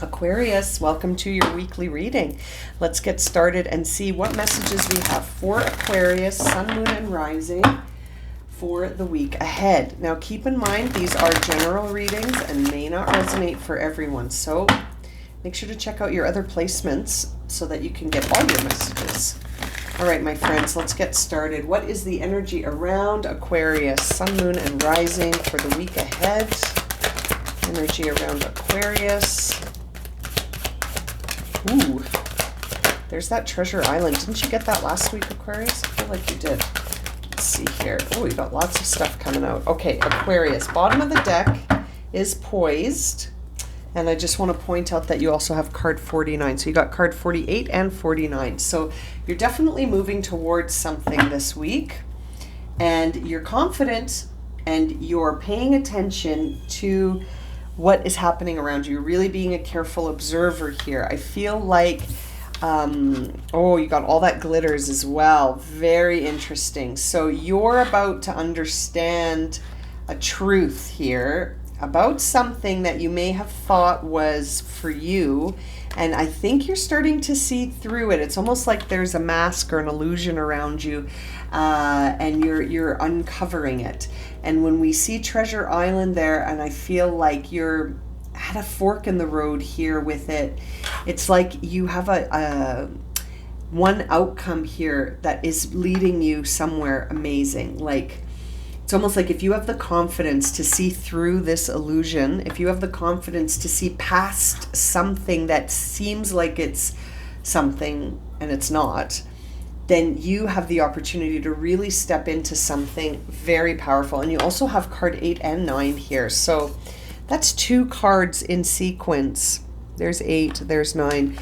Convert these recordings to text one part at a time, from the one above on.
Aquarius, welcome to your weekly reading. Let's get started and see what messages we have for Aquarius, Sun, Moon, and Rising for the week ahead. Now, keep in mind, these are general readings and may not resonate for everyone. So make sure to check out your other placements so that you can get all your messages. All right, my friends, let's get started. What is the energy around Aquarius, Sun, Moon, and Rising for the week ahead? Energy around Aquarius. Ooh, there's that Treasure Island. Didn't you get that last week, Aquarius? I feel like you did. Let's see here. Oh, we got lots of stuff coming out. Okay, Aquarius. Bottom of the deck is Poised. And I just want to point out that you also have card 49. So you got card 48 and 49. So you're definitely moving towards something this week. And you're confident and you're paying attention to what is happening around you. You're really being a careful observer here. I feel like, oh, you got all that glitters as well. Very interesting. So you're about to understand a truth here about something that you may have thought was for you. And I think you're starting to see through it. It's almost like there's a mask or an illusion around you, and you're uncovering it. And when we see Treasure Island there, and I feel like you're at a fork in the road here with it, it's like you have a one outcome here that is leading you somewhere amazing. Like, it's almost like if you have the confidence to see through this illusion, if you have the confidence to see past something that seems like it's something and it's not, then you have the opportunity to really step into something very powerful. And you also have card 8 and 9 here. So that's 2 cards in sequence. There's 8, there's 9,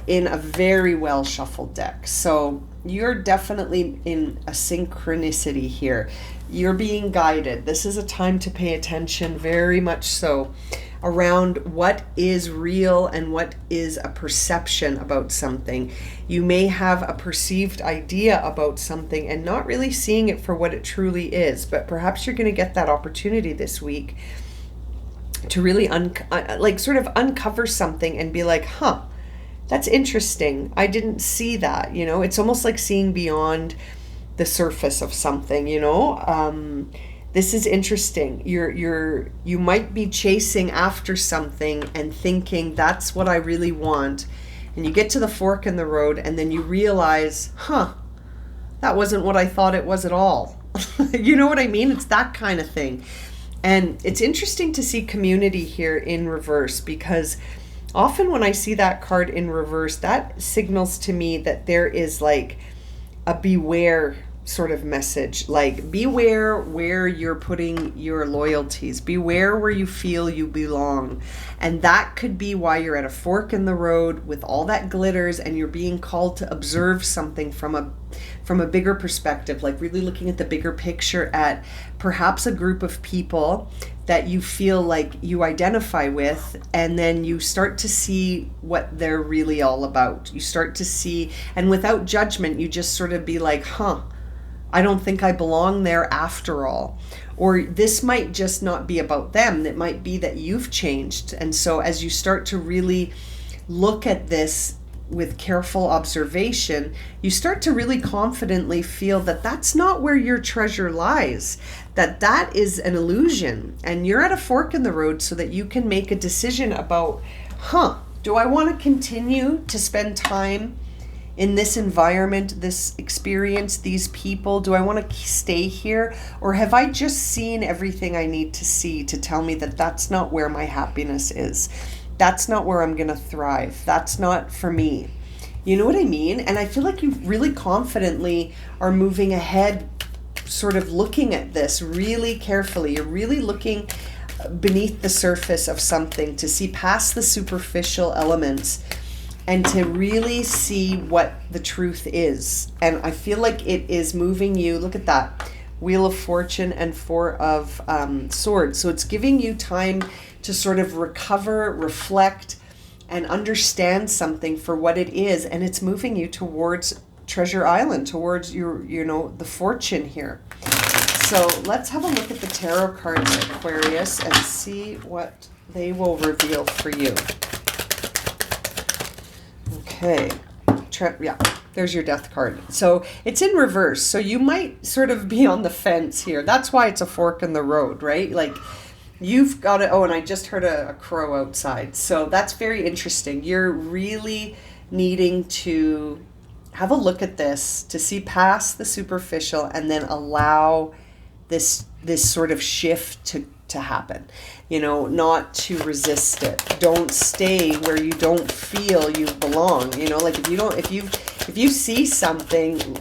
in a very well shuffled deck. So you're definitely in a synchronicity here. You're being guided. This is a time to pay attention, very much so, around what is real and what is a perception about something. You may have a perceived idea about something and not really seeing it for what it truly is, but perhaps you're going to get that opportunity this week to really sort of uncover something and be like, huh, that's interesting. I didn't see that. You know, it's almost like seeing beyond the surface of something, you know. This is interesting. You might be chasing after something and thinking that's what I really want. And you get to the fork in the road and then you realize, huh, that wasn't what I thought it was at all. You know what I mean? It's that kind of thing. And it's interesting to see community here in reverse, because often when I see that card in reverse, that signals to me that there is like a beware sort of message. Like, beware where you're putting your loyalties. Beware where you feel you belong. And that could be why you're at a fork in the road with all that glitters and you're being called to observe something from a bigger perspective, like really looking at the bigger picture, at perhaps a group of people that you feel like you identify with, and then you start to see what they're really all about. You start to see, and without judgment, you just sort of be like, huh, I don't think I belong there after all. Or this might just not be about them. It might be that you've changed. And so as you start to really look at this with careful observation, you start to really confidently feel that that's not where your treasure lies, that is an illusion. And you're at a fork in the road so that you can make a decision about, do I want to continue to spend time in this environment, this experience, these people? Do I want to stay here? Or have I just seen everything I need to see to tell me that that's not where my happiness is? That's not where I'm going to thrive. That's not for me. You know what I mean? And I feel like you really confidently are moving ahead, sort of looking at this really carefully. You're really looking beneath the surface of something to see past the superficial elements and to really see what the truth is. And I feel like it is moving you. Look at that. Wheel of Fortune and 4 of Swords. So it's giving you time to sort of recover, reflect, and understand something for what it is. And it's moving you towards Treasure Island, towards your, the fortune here. So let's have a look at the tarot cards, Aquarius, and see what they will reveal for you. Okay. Yeah, there's your death card. So it's in reverse. So you might sort of be on the fence here. That's why it's a fork in the road, right? Like you've got to, oh, and I just heard a crow outside. So that's very interesting. You're really needing to have a look at this to see past the superficial and then allow this sort of shift to happen, you know, not to resist it. Don't stay where you don't feel you belong. You know, like if you see something,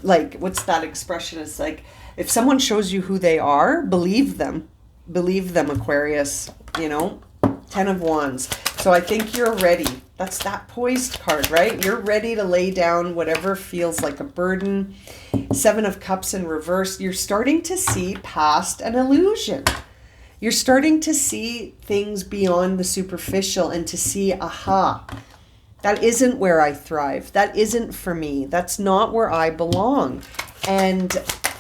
like what's that expression? It's like, if someone shows you who they are, believe them, Aquarius, you know. 10 of Wands. So I think you're ready. That's that poised card, right? You're ready to lay down whatever feels like a burden. 7 of Cups in reverse. You're starting to see past an illusion. You're starting to see things beyond the superficial and to see, aha, that isn't where I thrive. That isn't for me. That's not where I belong. And,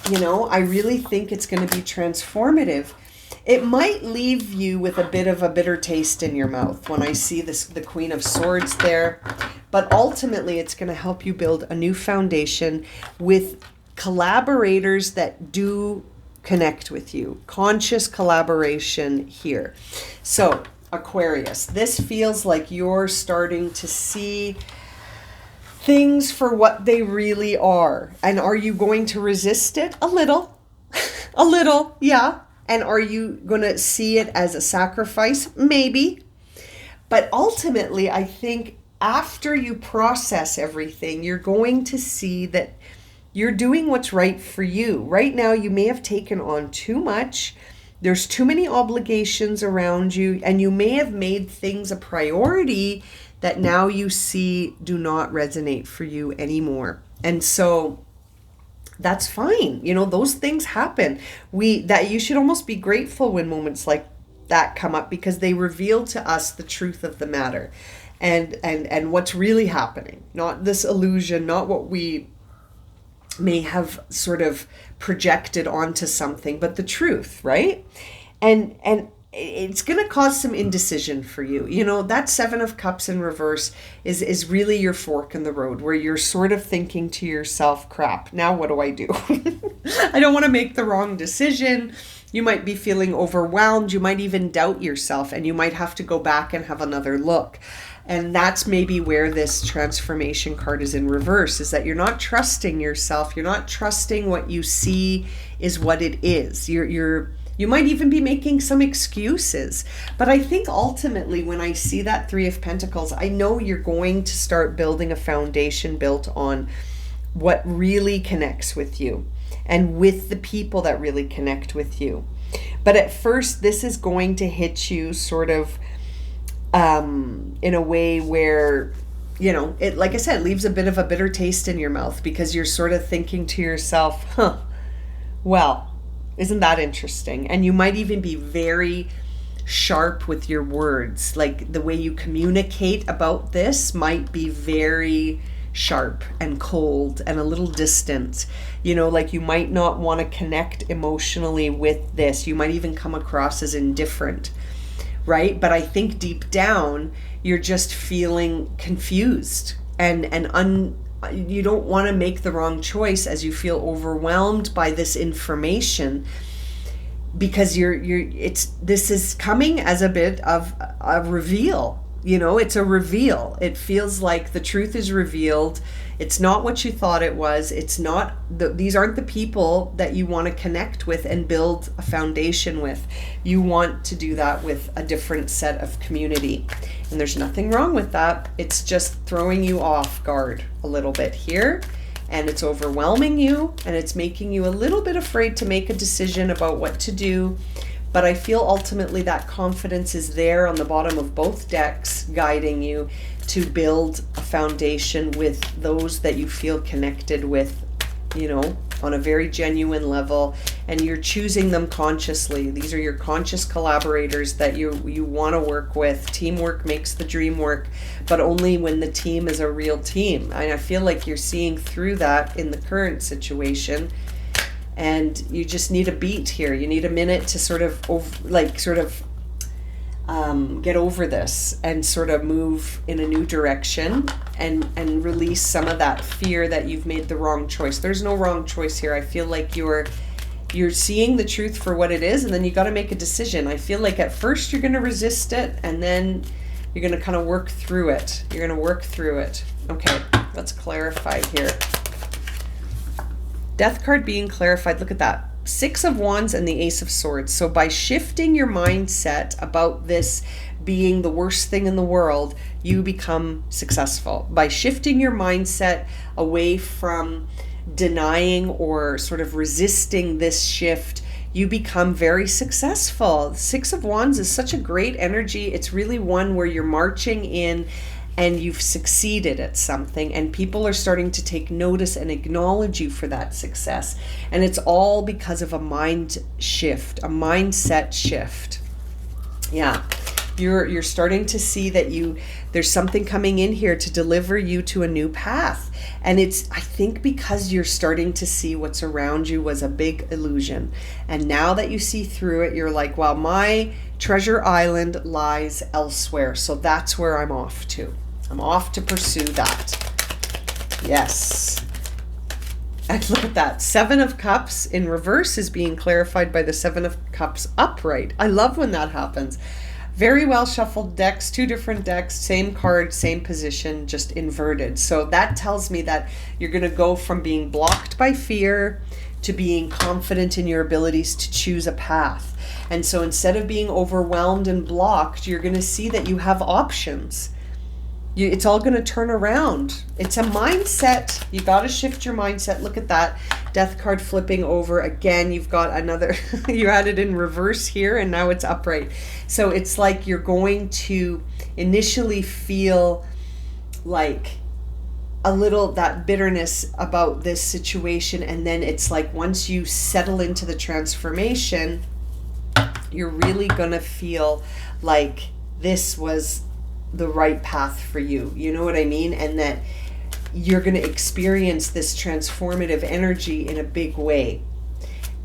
you know, I really think it's going to be transformative. It might leave you with a bit of a bitter taste in your mouth when I see this, the Queen of Swords there. But ultimately, it's going to help you build a new foundation with collaborators that do connect with you. Conscious collaboration here. So, Aquarius, this feels like you're starting to see things for what they really are. And are you going to resist it? A little. A little, yeah. And are you going to see it as a sacrifice? Maybe. But ultimately, I think after you process everything, you're going to see that you're doing what's right for you. Right now, you may have taken on too much. There's too many obligations around you, and you may have made things a priority that now you see do not resonate for you anymore. And so that's fine. You know, those things happen. You should almost be grateful when moments like that come up, because they reveal to us the truth of the matter and what's really happening. Not this illusion, not what we may have sort of projected onto something, but the truth, right? And it's going to cause some indecision for you. You know, that 7 of Cups in reverse is really your fork in the road, where you're sort of thinking to yourself, crap, now what do I do? I don't want to make the wrong decision. You might be feeling overwhelmed. You might even doubt yourself, and you might have to go back and have another look. And that's maybe where this transformation card is in reverse, is that you're not trusting yourself. You're not trusting what you see is what it is. You might even be making some excuses. But I think ultimately, when I see that 3 of Pentacles, I know you're going to start building a foundation built on what really connects with you and with the people that really connect with you. But at first, this is going to hit you sort of in a way where, you know, it, like I said, leaves a bit of a bitter taste in your mouth, because you're sort of thinking to yourself, well, isn't that interesting? And you might even be very sharp with your words. Like the way you communicate about this might be very sharp and cold and a little distant. You know, like you might not want to connect emotionally with this. You might even come across as indifferent, right? But I think deep down, you're just feeling confused and you don't want to make the wrong choice as you feel overwhelmed by this information, because this is coming as a bit of a reveal. You know, it's a reveal. It feels like the truth is revealed. It's not what you thought it was. It's not these aren't the people that you want to connect with and build a foundation with. You want to do that with a different set of community. And there's nothing wrong with that. It's just throwing you off guard a little bit here. And it's overwhelming you, and it's making you a little bit afraid to make a decision about what to do. But I feel ultimately that confidence is there on the bottom of both decks, guiding you to build a foundation with those that you feel connected with, you know, on a very genuine level. And you're choosing them consciously. These are your conscious collaborators that you want to work with. Teamwork makes the dream work, but only when the team is a real team. And I feel like you're seeing through that in the current situation. And you just need a beat here. You need a minute to sort of get over this and sort of move in a new direction and release some of that fear that you've made the wrong choice. There's no wrong choice here. I feel like you're seeing the truth for what it is, and then you got to make a decision. I feel like at first you're going to resist it, and then you're going to kind of work through it. You're going to work through it. Okay, let's clarify here. Death card being clarified. Look at that. 6 of Wands and the Ace of Swords. So by shifting your mindset about this being the worst thing in the world, you become successful. By shifting your mindset away from denying or sort of resisting this shift, you become very successful. 6 of Wands is such a great energy. It's really one where you're marching in and you've succeeded at something, and people are starting to take notice and acknowledge you for that success. And it's all because of a mind shift, a mindset shift. Yeah. You're starting to see that there's something coming in here to deliver you to a new path. And it's, I think, because you're starting to see what's around you was a big illusion. And now that you see through it, you're like, well, my treasure island lies elsewhere. So that's where I'm off to. I'm off to pursue that. Yes. And look at that. 7 of Cups in reverse is being clarified by the 7 of Cups upright. I love when that happens. Very well shuffled decks, 2 different decks, same card, same position, just inverted. So that tells me that you're going to go from being blocked by fear to being confident in your abilities to choose a path. And so instead of being overwhelmed and blocked, you're going to see that you have options. It's all going to turn around. It's a mindset. You got to shift your mindset. Look at that. Death card flipping over. Again, you've got another, you had it in reverse here and now it's upright. So it's like you're going to initially feel like a little that bitterness about this situation. And then it's like once you settle into the transformation, you're really going to feel like this was the right path for you. You know what I mean? And that you're going to experience this transformative energy in a big way.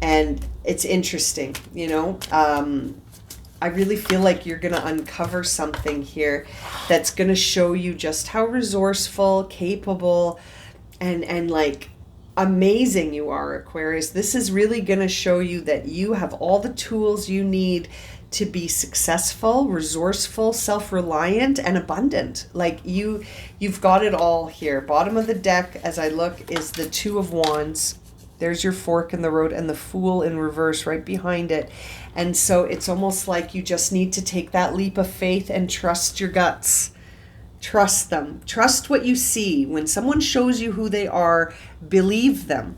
And it's interesting, you know. I really feel like you're going to uncover something here that's going to show you just how resourceful, capable, and like amazing you are, Aquarius. This is really going to show you that you have all the tools you need to be successful, resourceful, self-reliant, and abundant. Like you've got it all here. Bottom of the deck, as I look, is the 2 of Wands. There's your fork in the road and the Fool in reverse right behind it. And so it's almost like you just need to take that leap of faith and trust your guts. Trust them. Trust what you see. When someone shows you who they are, believe them.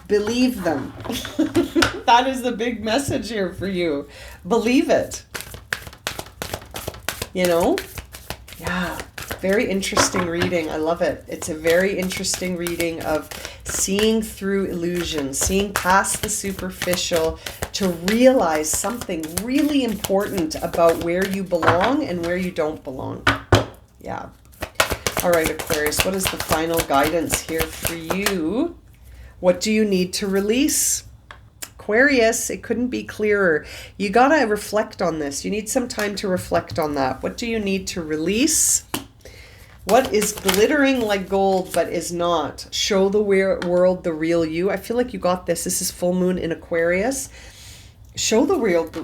Believe them. That is the big message here for you. Believe it. You know? Yeah. Very interesting reading. I love it. It's a very interesting reading of seeing through illusions, seeing past the superficial to realize something really important about where you belong and where you don't belong. Yeah. All right, Aquarius, what is the final guidance here for you? What do you need to release? Aquarius, it couldn't be clearer. You got to reflect on this. You need some time to reflect on that. What do you need to release? What is glittering like gold but is not? Show the world the real you. I feel like you got this. This is full moon in Aquarius. Show the world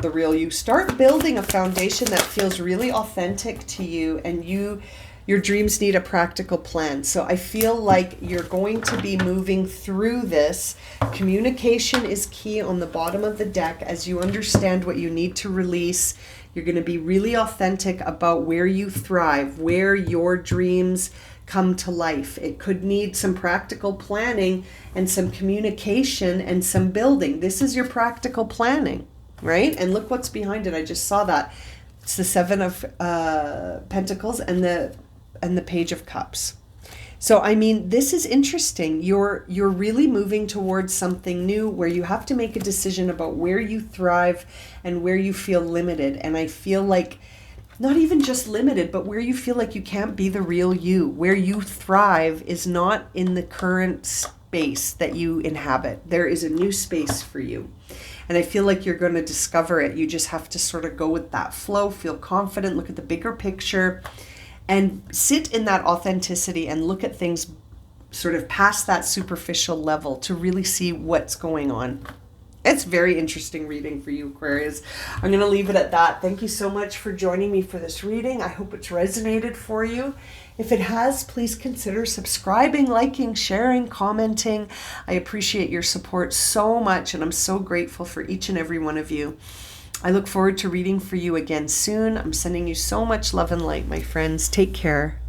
the real you. Start building a foundation that feels really authentic to you, and your dreams need a practical plan. So I feel like you're going to be moving through this. Communication is key on the bottom of the deck as you understand what you need to release. You're going to be really authentic about where you thrive, where your dreams come to life. It could need some practical planning and some communication and some building. This is your practical planning, right? And look what's behind it. I just saw that. It's the 7 of Pentacles and the Page of Cups. So, I mean, this is interesting. You're really moving towards something new where you have to make a decision about where you thrive and where you feel limited. And I feel like not even just limited, but where you feel like you can't be the real you. Where you thrive is not in the current space that you inhabit. There is a new space for you. And I feel like you're going to discover it. You just have to sort of go with that flow, feel confident, look at the bigger picture, and sit in that authenticity and look at things sort of past that superficial level to really see what's going on. It's very interesting reading for you, Aquarius. I'm going to leave it at that. Thank you so much for joining me for this reading. I hope it's resonated for you. If it has, please consider subscribing, liking, sharing, commenting. I appreciate your support so much, and I'm so grateful for each and every one of you. I look forward to reading for you again soon. I'm sending you so much love and light, my friends. Take care.